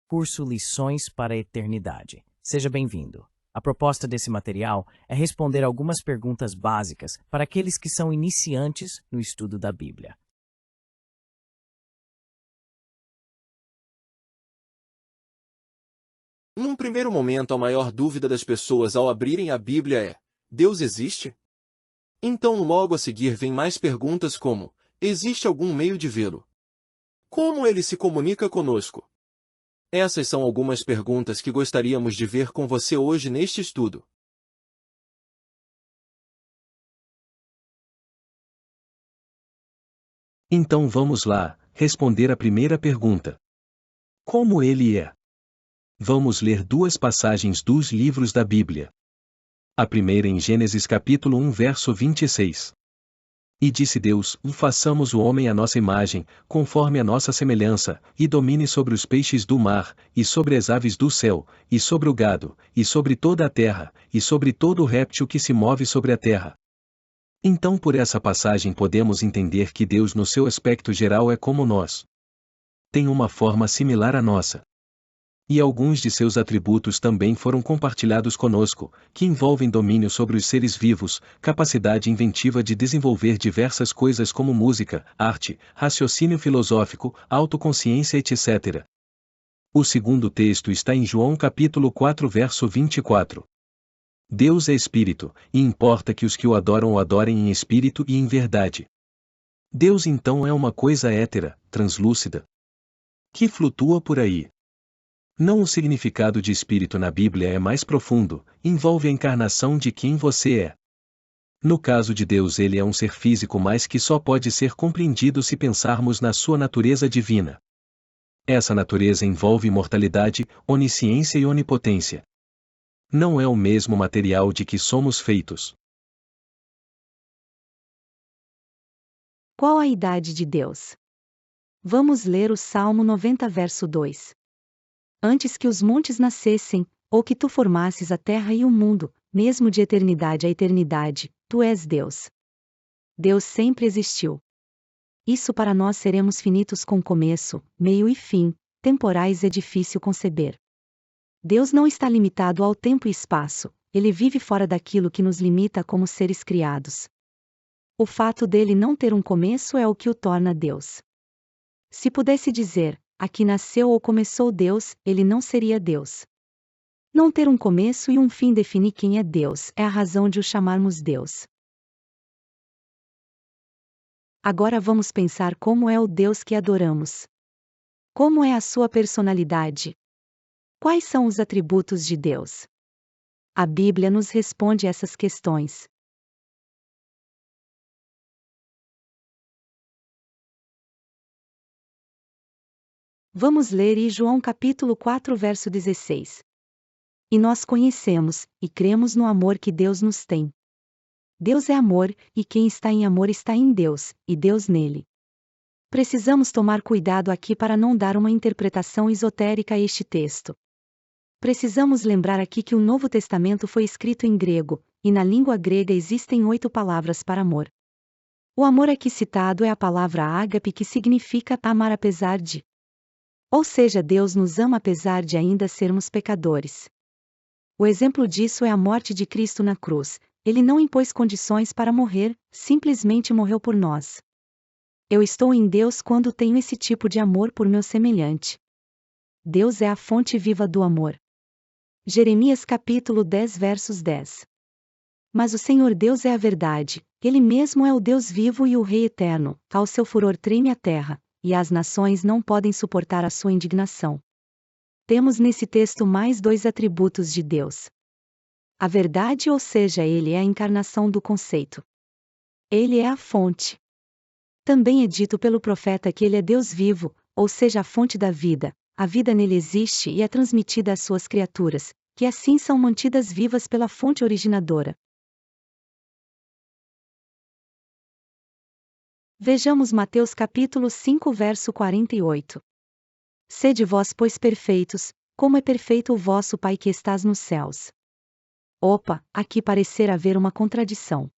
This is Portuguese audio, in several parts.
curso Lições para a Eternidade. Seja bem-vindo. A proposta desse material é responder algumas perguntas básicas para aqueles que são iniciantes no estudo da Bíblia. Num primeiro momento, a maior dúvida das pessoas ao abrirem a Bíblia é: Deus existe? Então, logo a seguir vem mais perguntas como: existe algum meio de vê-lo? Como ele se comunica conosco? Essas são algumas perguntas que gostaríamos de ver com você hoje neste estudo. Então vamos lá, responder a primeira pergunta. Como ele é? Vamos ler duas passagens dos livros da Bíblia. A primeira em Gênesis capítulo 1 verso 26. E disse Deus: façamos o homem à nossa imagem, conforme a nossa semelhança, e domine sobre os peixes do mar, e sobre as aves do céu, e sobre o gado, e sobre toda a terra, e sobre todo o réptil que se move sobre a terra. Então por essa passagem podemos entender que Deus no seu aspecto geral é como nós. Tem uma forma similar à nossa. E alguns de seus atributos também foram compartilhados conosco, que envolvem domínio sobre os seres vivos, capacidade inventiva de desenvolver diversas coisas como música, arte, raciocínio filosófico, autoconsciência, etc. O segundo texto está em João capítulo 4 verso 24. Deus é espírito, e importa que os que o adorem em espírito e em verdade. Deus então é uma coisa hétera, translúcida, que flutua por aí. Não o significado de espírito na Bíblia é mais profundo, envolve a encarnação de quem você é. No caso de Deus, ele é um ser físico, mas que só pode ser compreendido se pensarmos na sua natureza divina. Essa natureza envolve imortalidade, onisciência e onipotência. Não é o mesmo material de que somos feitos. Qual a idade de Deus? Vamos ler o Salmo 90 verso 2. Antes que os montes nascessem, ou que tu formasses a terra e o mundo, mesmo de eternidade a eternidade, tu és Deus. Deus sempre existiu. Isso para nós seremos finitos com começo, meio e fim, temporais é difícil conceber. Deus não está limitado ao tempo e espaço, ele vive fora daquilo que nos limita como seres criados. O fato dele não ter um começo é o que o torna Deus. Se pudesse dizer: aqui nasceu ou começou Deus, ele não seria Deus. Não ter um começo e um fim define quem é Deus, é a razão de o chamarmos Deus. Agora vamos pensar como é o Deus que adoramos. Como é a sua personalidade? Quais são os atributos de Deus? A Bíblia nos responde essas questões. Vamos ler em João capítulo 4 verso 16. E nós conhecemos, e cremos no amor que Deus nos tem. Deus é amor, e quem está em amor está em Deus, e Deus nele. Precisamos tomar cuidado aqui para não dar uma interpretação esotérica a este texto. Precisamos lembrar aqui que o Novo Testamento foi escrito em grego, e na língua grega existem 8 palavras para amor. O amor aqui citado é a palavra ágape, que significa amar apesar de. Ou seja, Deus nos ama apesar de ainda sermos pecadores. O exemplo disso é a morte de Cristo na cruz. Ele não impôs condições para morrer, simplesmente morreu por nós. Eu estou em Deus quando tenho esse tipo de amor por meu semelhante. Deus é a fonte viva do amor. Jeremias capítulo 10 versos 10. Mas o Senhor Deus é a verdade, Ele mesmo é o Deus vivo e o Rei eterno, ao seu furor treme a terra, e as nações não podem suportar a sua indignação. Temos nesse texto mais 2 atributos de Deus. A verdade, ou seja, ele é a encarnação do conceito. Ele é a fonte. Também é dito pelo profeta que ele é Deus vivo, ou seja, a fonte da vida. A vida nele existe e é transmitida às suas criaturas, que assim são mantidas vivas pela fonte originadora. Vejamos Mateus capítulo 5 verso 48. Sede vós, pois, perfeitos, como é perfeito o vosso Pai que estás nos céus. Opa, aqui parecer haver uma contradição.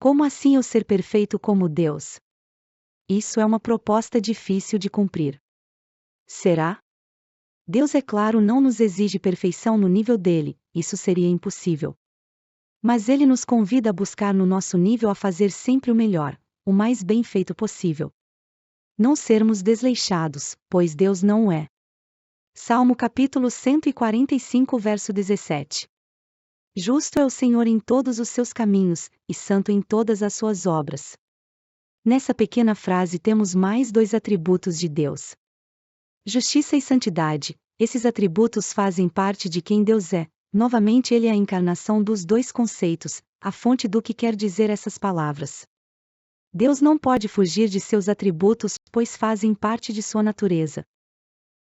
Como assim eu ser perfeito como Deus? Isso é uma proposta difícil de cumprir. Será? Deus, é claro, não nos exige perfeição no nível dele, isso seria impossível. Mas ele nos convida a buscar no nosso nível a fazer sempre o melhor, o mais bem feito possível. Não sermos desleixados, pois Deus não é. Salmo capítulo 145, verso 17. Justo é o Senhor em todos os seus caminhos, e santo em todas as suas obras. Nessa pequena frase temos mais dois atributos de Deus. Justiça e santidade, esses atributos fazem parte de quem Deus é. Novamente, ele é a encarnação dos dois conceitos, a fonte do que quer dizer essas palavras. Deus não pode fugir de seus atributos, pois fazem parte de sua natureza.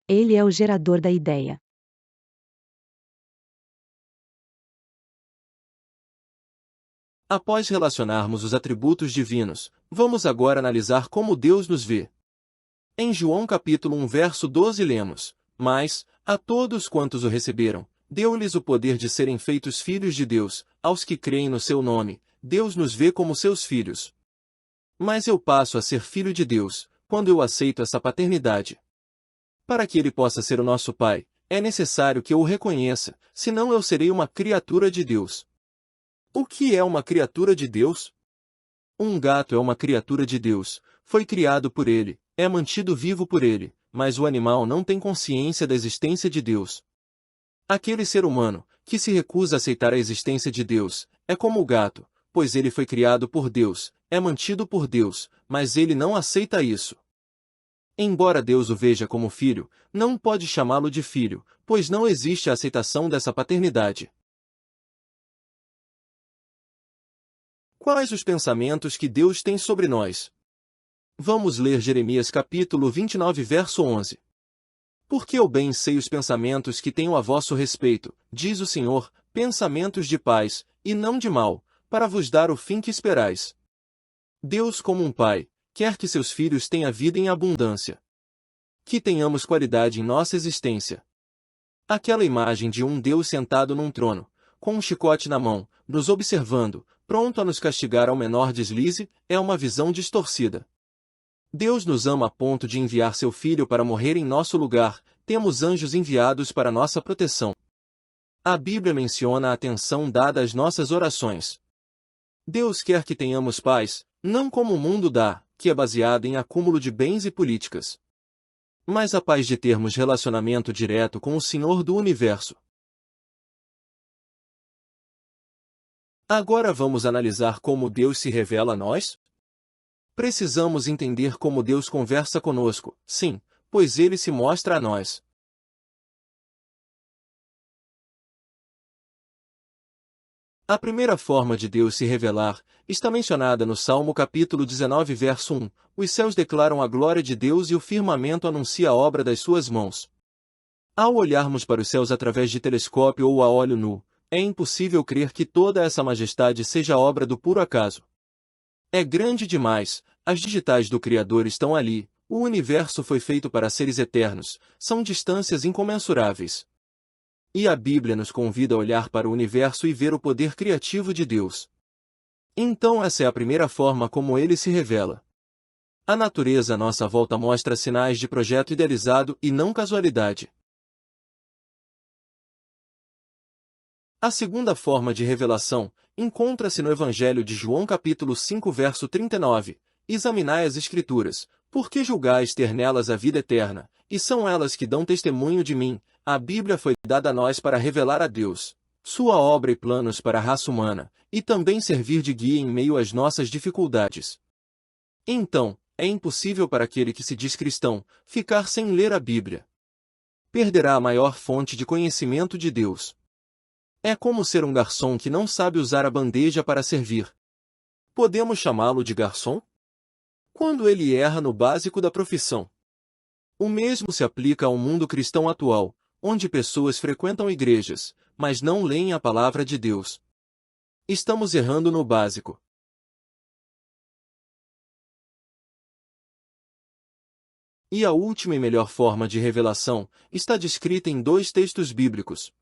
Ele é o gerador da ideia. Após relacionarmos os atributos divinos, vamos agora analisar como Deus nos vê. Em João capítulo 1 verso 12 lemos: Mas, a todos quantos o receberam, deu-lhes o poder de serem feitos filhos de Deus, aos que creem no seu nome. Deus nos vê como seus filhos. Mas eu passo a ser filho de Deus, quando eu aceito essa paternidade. Para que ele possa ser o nosso Pai, é necessário que eu o reconheça, senão eu serei uma criatura de Deus. O que é uma criatura de Deus? Um gato é uma criatura de Deus, foi criado por ele, é mantido vivo por ele, mas o animal não tem consciência da existência de Deus. Aquele ser humano, que se recusa a aceitar a existência de Deus, é como o gato, pois ele foi criado por Deus, é mantido por Deus, mas ele não aceita isso. Embora Deus o veja como filho, não pode chamá-lo de filho, pois não existe a aceitação dessa paternidade. Quais os pensamentos que Deus tem sobre nós? Vamos ler Jeremias capítulo 29 verso 11. Porque eu bem sei os pensamentos que tenho a vosso respeito, diz o Senhor, pensamentos de paz, e não de mal, para vos dar o fim que esperais. Deus, como um pai, quer que seus filhos tenham vida em abundância. Que tenhamos qualidade em nossa existência. Aquela imagem de um Deus sentado num trono, com um chicote na mão, nos observando, pronto a nos castigar ao menor deslize, é uma visão distorcida. Deus nos ama a ponto de enviar seu Filho para morrer em nosso lugar, temos anjos enviados para nossa proteção. A Bíblia menciona a atenção dada às nossas orações. Deus quer que tenhamos paz, não como o mundo dá, que é baseada em acúmulo de bens e políticas. Mas a paz de termos relacionamento direto com o Senhor do Universo. Agora vamos analisar como Deus se revela a nós? Precisamos entender como Deus conversa conosco, sim, pois ele se mostra a nós. A primeira forma de Deus se revelar está mencionada no Salmo capítulo 19 verso 1. Os céus declaram a glória de Deus e o firmamento anuncia a obra das suas mãos. Ao olharmos para os céus através de telescópio ou a olho nu, é impossível crer que toda essa majestade seja obra do puro acaso. É grande demais, as digitais do Criador estão ali, o universo foi feito para seres eternos, são distâncias incomensuráveis. E a Bíblia nos convida a olhar para o universo e ver o poder criativo de Deus. Então essa é a primeira forma como ele se revela. A natureza à nossa volta mostra sinais de projeto idealizado e não casualidade. A segunda forma de revelação encontra-se no Evangelho de João capítulo 5 verso 39. Examinai as Escrituras, porque julgais ter nelas a vida eterna, e são elas que dão testemunho de mim. A Bíblia foi dada a nós para revelar a Deus, sua obra e planos para a raça humana, e também servir de guia em meio às nossas dificuldades. Então, é impossível para aquele que se diz cristão, ficar sem ler a Bíblia. Perderá a maior fonte de conhecimento de Deus. É como ser um garçom que não sabe usar a bandeja para servir. Podemos chamá-lo de garçom? Quando ele erra no básico da profissão. O mesmo se aplica ao mundo cristão atual, onde pessoas frequentam igrejas, mas não leem a palavra de Deus. Estamos errando no básico. E a última e melhor forma de revelação está descrita em dois textos bíblicos.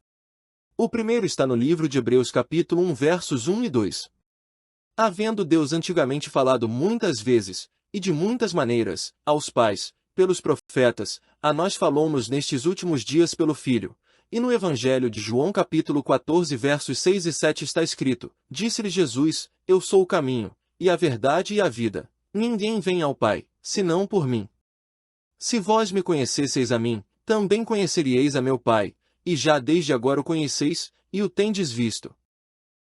O primeiro está no livro de Hebreus capítulo 1 versos 1 e 2. Havendo Deus antigamente falado muitas vezes, e de muitas maneiras, aos pais, pelos profetas, a nós falou-nos nestes últimos dias pelo Filho. E no Evangelho de João capítulo 14 versos 6 e 7 está escrito, disse-lhe Jesus, eu sou o caminho, e a verdade e a vida. Ninguém vem ao Pai, senão por mim. Se vós me conhecesseis a mim, também conheceríeis a meu Pai, e já desde agora o conheceis, e o tendes visto.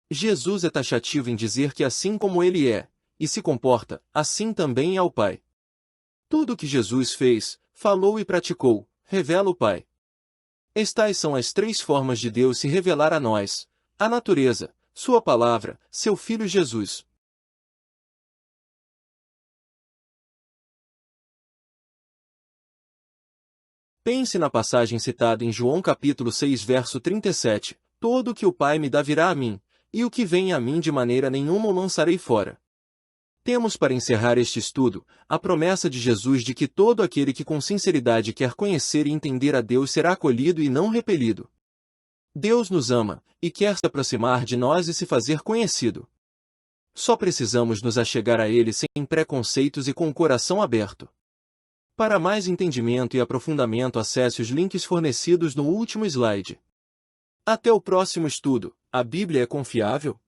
Jesus é taxativo em dizer que assim como ele é, e se comporta, assim também é o Pai. Tudo o que Jesus fez, falou e praticou, revela o Pai. Estas são as três formas de Deus se revelar a nós: a natureza, sua palavra, seu Filho Jesus. Pense na passagem citada em João capítulo 6 verso 37, todo o que o Pai me dá virá a mim, e o que vem a mim de maneira nenhuma o lançarei fora. Temos para encerrar este estudo, a promessa de Jesus de que todo aquele que com sinceridade quer conhecer e entender a Deus será acolhido e não repelido. Deus nos ama, e quer se aproximar de nós e se fazer conhecido. Só precisamos nos achegar a Ele sem preconceitos e com o coração aberto. Para mais entendimento e aprofundamento, acesse os links fornecidos no último slide. Até o próximo estudo. A Bíblia é confiável?